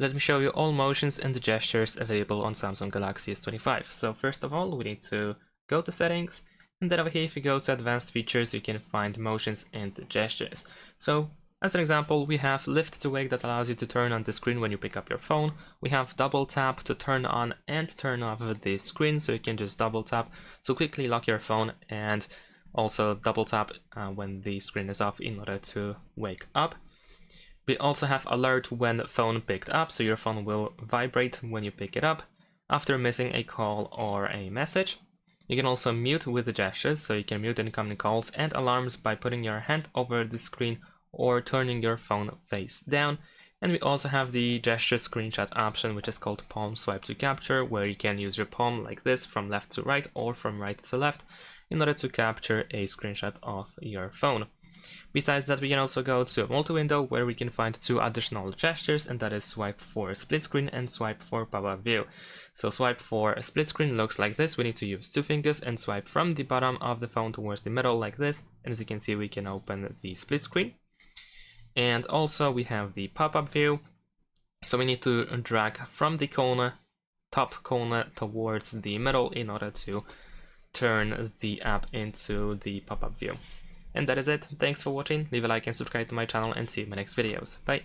let me show you all motions and gestures available on Samsung Galaxy S25. So first of all, we need to go to settings, and then over here if you go to advanced features, you can find motions and gestures. So as an example, we have lift to wake that allows you to turn on the screen when you pick up your phone. We have double tap to turn on and turn off the screen, so you can just double tap to quickly lock your phone, and also double tap when the screen is off in order to wake up. We also have alert when phone picked up, so your phone will vibrate when you pick it up after missing a call or a message. You can also mute with the gestures, so you can mute incoming calls and alarms by putting your hand over the screen or turning your phone face down. And we also have the gesture screenshot option, which is called palm swipe to capture, where you can use your palm like this from left to right or from right to left in order to capture a screenshot of your phone. Besides that, we can also go to a multi-window where we can find two additional gestures, and that is swipe for split screen and swipe for pop-up view. So swipe for a split screen looks like this. We need to use two fingers and swipe from the bottom of the phone towards the middle like this, and as you can see, we can open the split screen. And also we have the pop-up view, so we need to drag from the corner, top corner towards the middle in order to turn the app into the pop-up view. And that is it. Thanks for watching. Leave a like and subscribe to my channel, and see you in my next videos. Bye.